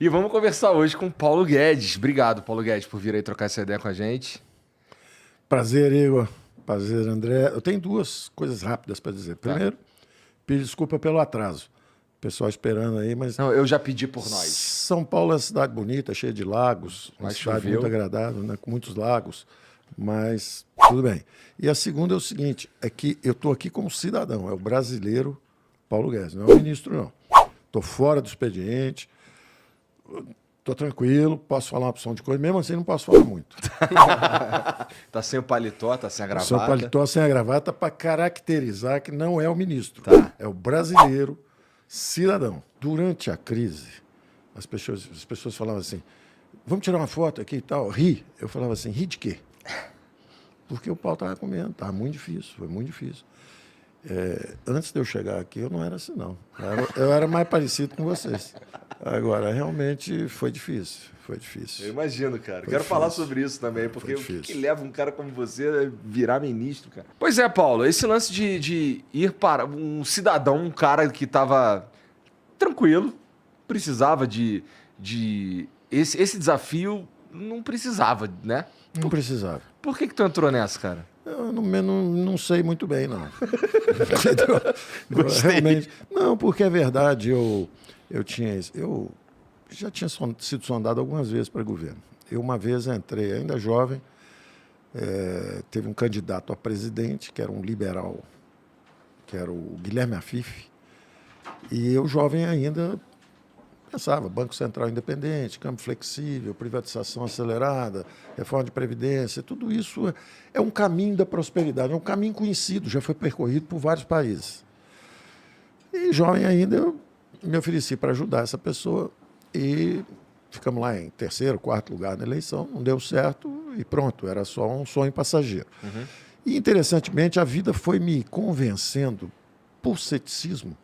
E vamos conversar hoje com o Paulo Guedes. Obrigado, Paulo Guedes, por vir aí trocar essa ideia com a gente. Prazer, Igor. Prazer, André. Eu tenho duas coisas rápidas para dizer. Primeiro, pedir desculpa pelo atraso. O pessoal esperando aí, mas... Não, eu já pedi por nós. São Paulo é uma cidade bonita, cheia de lagos. Uma Mas cidade choveu. muito agradável, né? Com muitos lagos. Mas tudo bem. E a segunda é o seguinte, é que eu estou aqui como cidadão. É o brasileiro Paulo Guedes, não é o ministro, não. Estou fora do expediente. Estou tranquilo, posso falar uma opção de coisa. Mesmo assim, não posso falar muito. Tá sem o paletó, tá sem a gravata. Só paletó sem a gravata para caracterizar que não é o ministro. Tá. É o brasileiro cidadão. Durante a crise, as pessoas falavam assim, vamos tirar uma foto aqui e tal, ri. Eu falava assim, ri de quê? Porque o pau estava comendo, estava muito difícil, foi muito difícil. Antes de eu chegar aqui, eu não era assim, não. Eu era mais parecido com vocês. Agora, realmente, foi difícil. Foi difícil. Eu imagino, cara. Quero difícil. falar sobre isso também, porque o difícil. que leva um cara como você a virar ministro, cara? Pois é, Paulo, esse lance de ir para um cidadão, um cara que estava tranquilo, precisava esse desafio não precisava, né? Não precisava. Por que tu entrou nessa, cara? Eu não sei muito bem, não. Entendeu? Gostei. Realmente, não, porque é verdade, eu já tinha sido sondado algumas vezes para governo. Eu uma vez entrei, ainda jovem, teve um candidato a presidente, que era um liberal, que era o Guilherme Afif, e eu, jovem ainda, pensava, Banco Central independente, câmbio flexível, privatização acelerada, reforma de previdência, tudo isso é um caminho da prosperidade, é um caminho conhecido, já foi percorrido por vários países. E jovem ainda, eu me ofereci para ajudar essa pessoa e ficamos lá em terceiro, quarto lugar na eleição, não deu certo e pronto, era só um sonho passageiro. Uhum. E, interessantemente, a vida foi me convencendo, por ceticismo,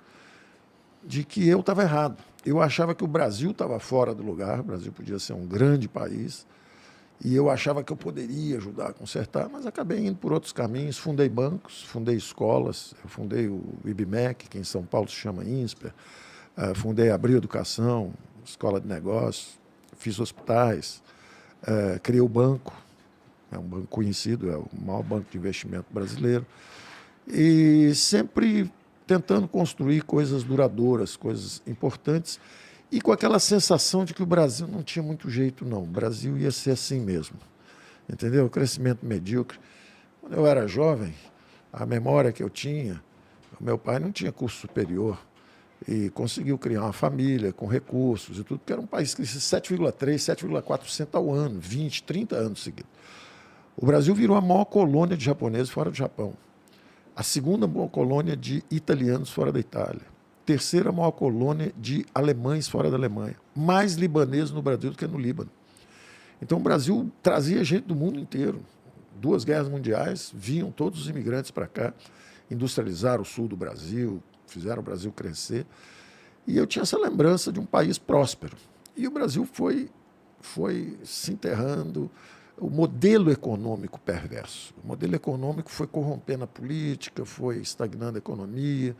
de que eu estava errado. Eu achava que o Brasil estava fora do lugar, o Brasil podia ser um grande país, e eu achava que eu poderia ajudar a consertar, mas acabei indo por outros caminhos, fundei bancos, fundei escolas, eu fundei o IBMEC, que em São Paulo se chama INSPER, fundei a Abril Educação, escola de negócios, fiz hospitais, criei o banco, é um banco conhecido, é o maior banco de investimento brasileiro, e sempre tentando construir coisas duradouras, coisas importantes, e com aquela sensação de que o Brasil não tinha muito jeito, não. O Brasil ia ser assim mesmo. Entendeu? O crescimento medíocre. Quando eu era jovem, a memória que eu tinha, o meu pai não tinha curso superior e conseguiu criar uma família com recursos e tudo, porque era um país que crescia 7,3%, 7,4% ao ano, 20, 30 anos seguidos. O Brasil virou a maior colônia de japoneses fora do Japão. A segunda maior colônia de italianos fora da Itália. Terceira maior colônia de alemães fora da Alemanha. Mais libaneses no Brasil do que no Líbano. Então o Brasil trazia gente do mundo inteiro. 2 guerras mundiais, vinham todos os imigrantes para cá, industrializaram o sul do Brasil, fizeram o Brasil crescer. E eu tinha essa lembrança de um país próspero. E o Brasil foi se enterrando. O modelo econômico perverso. O modelo econômico foi corrompendo a política, foi estagnando a economia.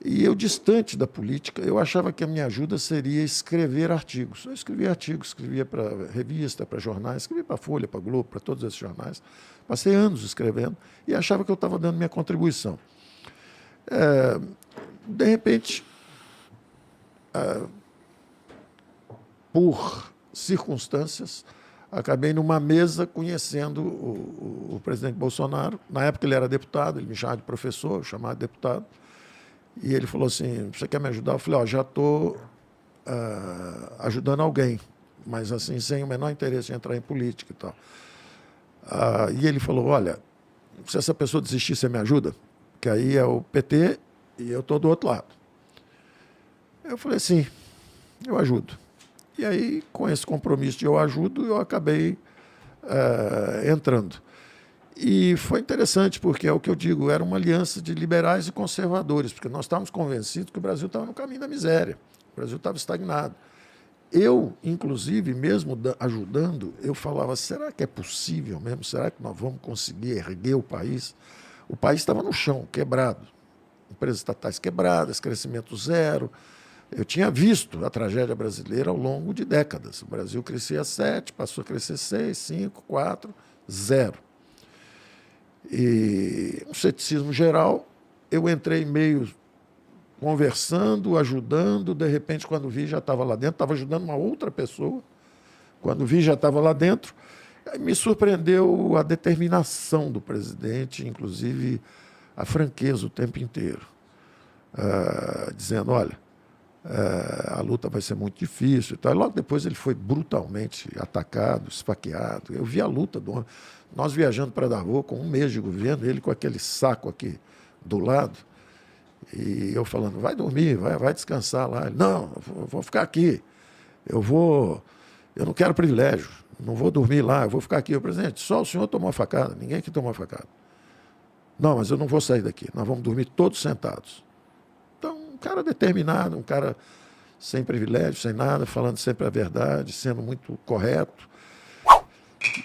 E eu, distante da política, eu achava que a minha ajuda seria escrever artigos. Eu escrevia artigos, escrevia para revista, para jornais, escrevia para a Folha, para a Globo, para todos esses jornais. Passei anos escrevendo e achava que eu estava dando minha contribuição. De repente, por circunstâncias, acabei numa mesa conhecendo o presidente Bolsonaro. Na época ele era deputado, ele me chamava de professor, eu chamava de deputado. E ele falou assim, você quer me ajudar? Eu falei, já estou ajudando alguém, mas assim, sem o menor interesse em entrar em política e tal. E ele falou, olha, se essa pessoa desistir, você me ajuda? Porque aí é o PT e eu estou do outro lado. Eu falei, sim, eu ajudo. E aí, com esse compromisso de eu ajudo, eu acabei entrando. E foi interessante, porque é o que eu digo, era uma aliança de liberais e conservadores, porque nós estávamos convencidos que o Brasil estava no caminho da miséria, o Brasil estava estagnado. Eu, inclusive, mesmo ajudando, eu falava, será que é possível mesmo? Será que nós vamos conseguir erguer o país? O país estava no chão, quebrado. Empresas estatais quebradas, crescimento zero, Eu tinha visto a tragédia brasileira ao longo de décadas. O Brasil crescia 7, passou a crescer 6, 5, 4, 0. E um ceticismo geral, eu entrei meio conversando, ajudando, de repente, quando vi, já estava lá dentro, estava ajudando uma outra pessoa, quando vi, já estava lá dentro. Aí me surpreendeu a determinação do presidente, inclusive a franqueza o tempo inteiro, dizendo, olha, a luta vai ser muito difícil. E tal. E logo depois ele foi brutalmente atacado, esfaqueado. Eu vi a luta do homem. Nós viajando para Davos com 1 mês de governo, ele com aquele saco aqui do lado, e eu falando, vai dormir, vai descansar lá. Ele, não, eu vou ficar aqui. Eu não quero privilégio, não vou dormir lá, eu vou ficar aqui. O presidente, só o senhor tomou a facada, ninguém aqui tomou a facada. Não, mas eu não vou sair daqui, nós vamos dormir todos sentados. Então, um cara determinado, um cara sem privilégio, sem nada, falando sempre a verdade, sendo muito correto.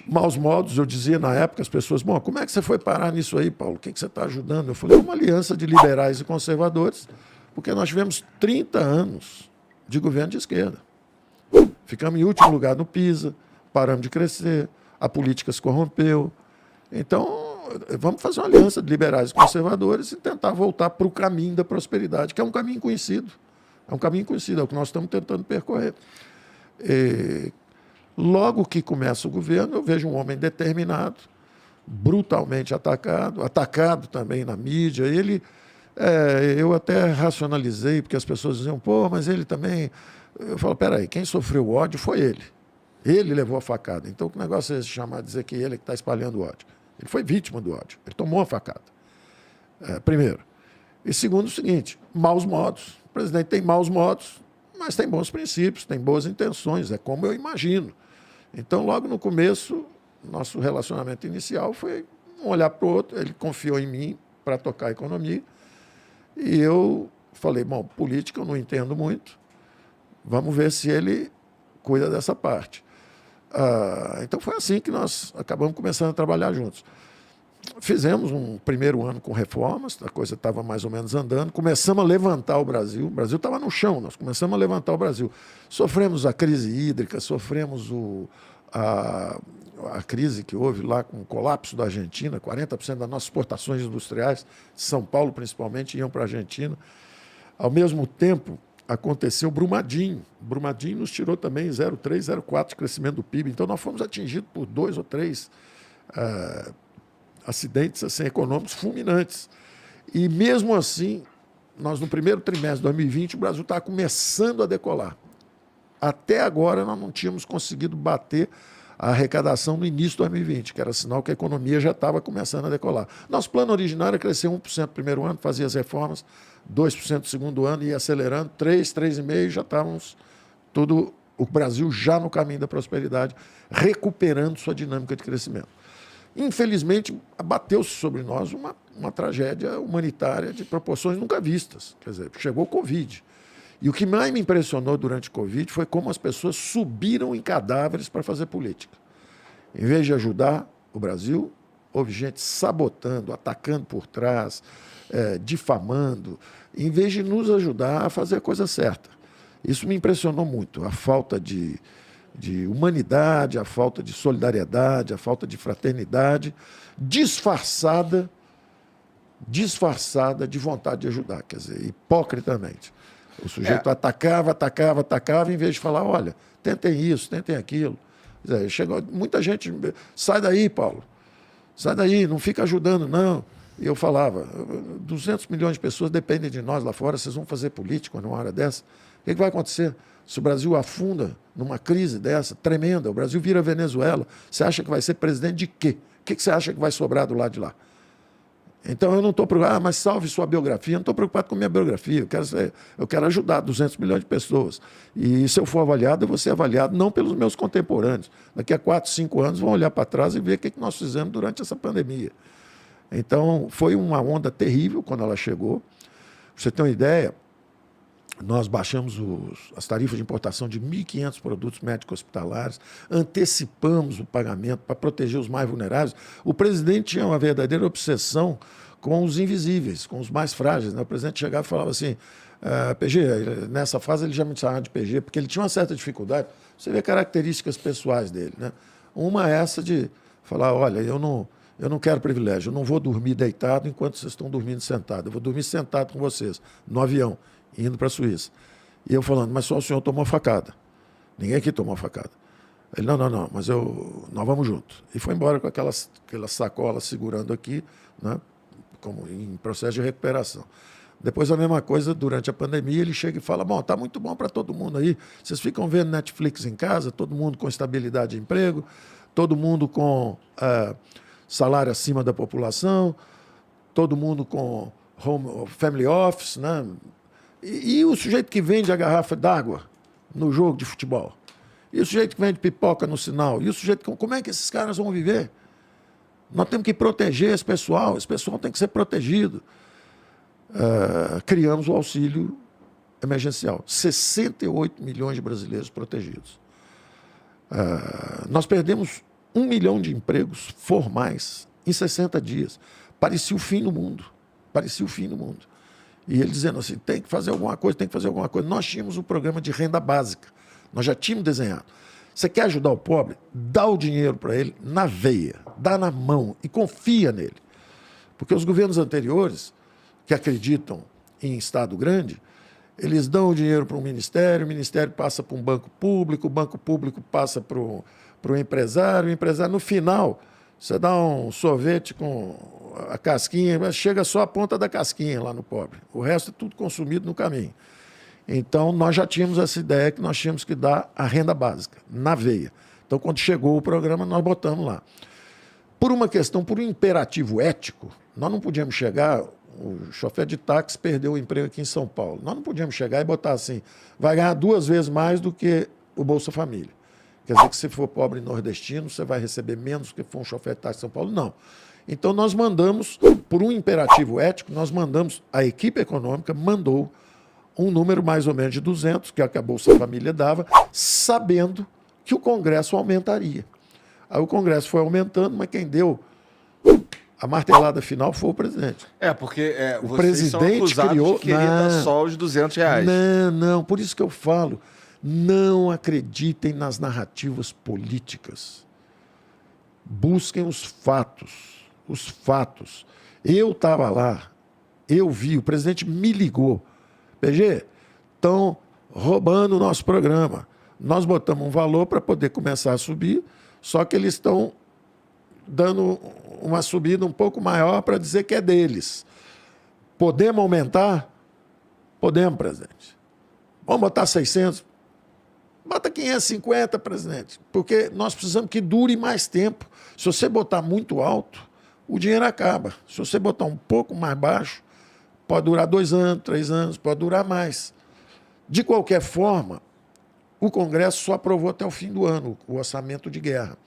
Maus modos, eu dizia na época, as pessoas, bom, como é que você foi parar nisso aí, Paulo? O que você está ajudando? Eu falei, uma aliança de liberais e conservadores, porque nós tivemos 30 anos de governo de esquerda. Ficamos em último lugar no PISA, paramos de crescer, a política se corrompeu. Então, vamos fazer uma aliança de liberais e conservadores e tentar voltar para o caminho da prosperidade, que é um caminho conhecido. É um caminho conhecido, é o que nós estamos tentando percorrer. Logo que começa o governo, eu vejo um homem determinado, brutalmente atacado também na mídia. Eu até racionalizei, porque as pessoas diziam, pô, mas ele também... Eu falo, peraí, quem sofreu o ódio foi ele. Ele levou a facada. Então, que negócio é esse chamar, dizer que ele é que está espalhando o ódio? Ele foi vítima do ódio, ele tomou a facada. Primeiro. E segundo, o seguinte, maus modos. O presidente tem maus modos, mas tem bons princípios, tem boas intenções, é como eu imagino. Então, logo no começo, nosso relacionamento inicial foi um olhar para o outro, ele confiou em mim para tocar a economia, e eu falei, bom, política eu não entendo muito, vamos ver se ele cuida dessa parte. Então, foi assim que nós acabamos começando a trabalhar juntos. Fizemos um primeiro ano com reformas, a coisa estava mais ou menos andando, começamos a levantar o Brasil estava no chão, nós começamos a levantar o Brasil. Sofremos a crise hídrica, sofremos a crise que houve lá com o colapso da Argentina, 40% das nossas exportações industriais, de São Paulo principalmente, iam para a Argentina. Ao mesmo tempo, aconteceu Brumadinho. Brumadinho nos tirou também 0,3, 0,4 de crescimento do PIB, então nós fomos atingidos por 2 ou 3 acidentes assim, econômicos fulminantes. E, mesmo assim, nós, no primeiro trimestre de 2020, o Brasil estava começando a decolar. Até agora, nós não tínhamos conseguido bater a arrecadação no início de 2020, que era sinal que a economia já estava começando a decolar. Nosso plano originário era crescer 1% no primeiro ano, fazia as reformas, 2% no segundo ano, ia acelerando, 3%, 3,5%, já estávamos o Brasil já no caminho da prosperidade, recuperando sua dinâmica de crescimento. Infelizmente, abateu-se sobre nós uma tragédia humanitária de proporções nunca vistas. Quer dizer, chegou o Covid. E o que mais me impressionou durante o Covid foi como as pessoas subiram em cadáveres para fazer política. Em vez de ajudar o Brasil, houve gente sabotando, atacando por trás, difamando, em vez de nos ajudar a fazer a coisa certa. Isso me impressionou muito, a falta de humanidade, a falta de solidariedade, a falta de fraternidade, disfarçada de vontade de ajudar, quer dizer, hipocritamente. O sujeito atacava, em vez de falar, olha, tentem isso, tentem aquilo. Quer dizer, chegou muita gente, sai daí, Paulo, sai daí, não fica ajudando, não. E eu falava, 200 milhões de pessoas dependem de nós lá fora, vocês vão fazer política numa hora dessa? O que vai acontecer? Se o Brasil afunda numa crise dessa, tremenda, o Brasil vira Venezuela, você acha que vai ser presidente de quê? O que você acha que vai sobrar do lado de lá? Então eu não estou preocupado, mas salve sua biografia, eu não estou preocupado com minha biografia, eu quero ajudar 200 milhões de pessoas. E se eu for avaliado, eu vou ser avaliado não pelos meus contemporâneos. Daqui a 4, 5 anos vão olhar para trás e ver o que nós fizemos durante essa pandemia. Então foi uma onda terrível quando ela chegou. Pra você ter uma ideia, nós baixamos as tarifas de importação de 1.500 produtos médicos hospitalares, antecipamos o pagamento para proteger os mais vulneráveis. O presidente tinha uma verdadeira obsessão com os invisíveis, com os mais frágeis, né? O presidente chegava e falava assim, PG, nessa fase ele já me chamava de PG, porque ele tinha uma certa dificuldade. Você vê características pessoais dele, né? Uma é essa de falar, olha, eu não quero privilégio, eu não vou dormir deitado enquanto vocês estão dormindo sentado. Eu vou dormir sentado com vocês, no avião, indo para a Suíça. E eu falando, mas só o senhor tomou facada. Ninguém aqui tomou facada. Ele, não, mas nós vamos junto. E foi embora com aquela sacola segurando aqui, né, como em processo de recuperação. Depois a mesma coisa, durante a pandemia, ele chega e fala, bom, tá muito bom para todo mundo aí, vocês ficam vendo Netflix em casa, todo mundo com estabilidade de emprego, todo mundo com salário acima da população, todo mundo com family office, né? E o sujeito que vende a garrafa d'água no jogo de futebol? E o sujeito que vende pipoca no sinal? E o sujeito que... Como é que esses caras vão viver? Nós temos que proteger esse pessoal tem que ser protegido. Criamos o auxílio emergencial. 68 milhões de brasileiros protegidos. Nós perdemos 1 milhão de empregos formais em 60 dias. Parecia o fim do mundo. Parecia o fim do mundo. E ele dizendo assim, tem que fazer alguma coisa, tem que fazer alguma coisa. Nós tínhamos um programa de renda básica. Nós já tínhamos desenhado. Você quer ajudar o pobre? Dá o dinheiro para ele na veia, dá na mão e confia nele. Porque os governos anteriores, que acreditam em Estado grande, eles dão o dinheiro para um ministério, o ministério passa para um banco público, o banco público passa para o empresário, no final, você dá um sorvete com a casquinha, mas chega só a ponta da casquinha lá no pobre. O resto é tudo consumido no caminho. Então, nós já tínhamos essa ideia que nós tínhamos que dar a renda básica, na veia. Então, quando chegou o programa, nós botamos lá. Por uma questão, por um imperativo ético, nós não podíamos chegar... O chofer de táxi perdeu o emprego aqui em São Paulo. Nós não podíamos chegar e botar assim, vai ganhar 2 vezes mais do que o Bolsa Família. Quer dizer que se for pobre nordestino, você vai receber menos do que for um chofer de táxi em São Paulo? Não. Então nós mandamos, por um imperativo ético, a equipe econômica mandou um número mais ou menos de 200, que é o que a Bolsa Família dava, sabendo que o Congresso aumentaria. Aí o Congresso foi aumentando, mas quem deu a martelada final foi o presidente. Porque o vocês presidente são acusados criou... de querer dar só os R$ 200. Não, por isso que eu falo, não acreditem nas narrativas políticas. Busquem os fatos. Os fatos. Eu estava lá, eu vi, o presidente me ligou. PG, estão roubando o nosso programa. Nós botamos um valor para poder começar a subir, só que eles estão dando uma subida um pouco maior para dizer que é deles. Podemos aumentar? Podemos, presidente. Vamos botar 600? Bota 550, presidente, porque nós precisamos que dure mais tempo. Se você botar muito alto, o dinheiro acaba. Se você botar um pouco mais baixo, pode durar 2 anos, 3 anos, pode durar mais. De qualquer forma, o Congresso só aprovou até o fim do ano o orçamento de guerra.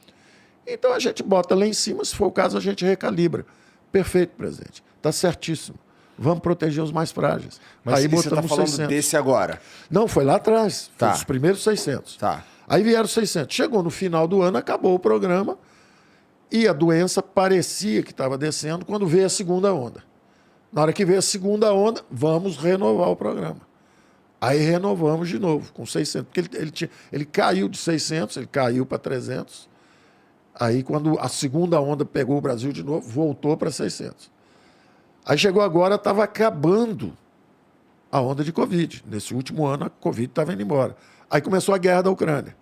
Então a gente bota lá em cima, se for o caso, a gente recalibra. Perfeito, presidente. Está certíssimo. Vamos proteger os mais frágeis. Mas aí você está falando 600. desse agora? Não, foi lá atrás. Tá. Foi os primeiros 600. Tá. Aí vieram 600. Chegou no final do ano, acabou o programa e a doença parecia que estava descendo quando veio a segunda onda. Na hora que veio a segunda onda, vamos renovar o programa. Aí renovamos de novo, com 600. Porque ele caiu de 600, ele caiu para 300. Aí, quando a segunda onda pegou o Brasil de novo, voltou para 600. Aí chegou agora, estava acabando a onda de Covid. Nesse último ano, a Covid estava indo embora. Aí começou a guerra da Ucrânia.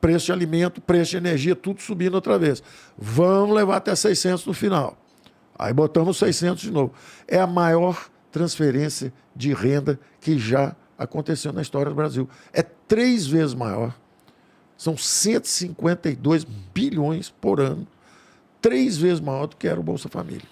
Preço de alimento, preço de energia, tudo subindo outra vez. Vamos levar até 600 no final. Aí botamos 600 de novo. É a maior transferência de renda que já aconteceu na história do Brasil. É 3 vezes maior. São 152 bilhões por ano, 3 vezes maior do que era o Bolsa Família.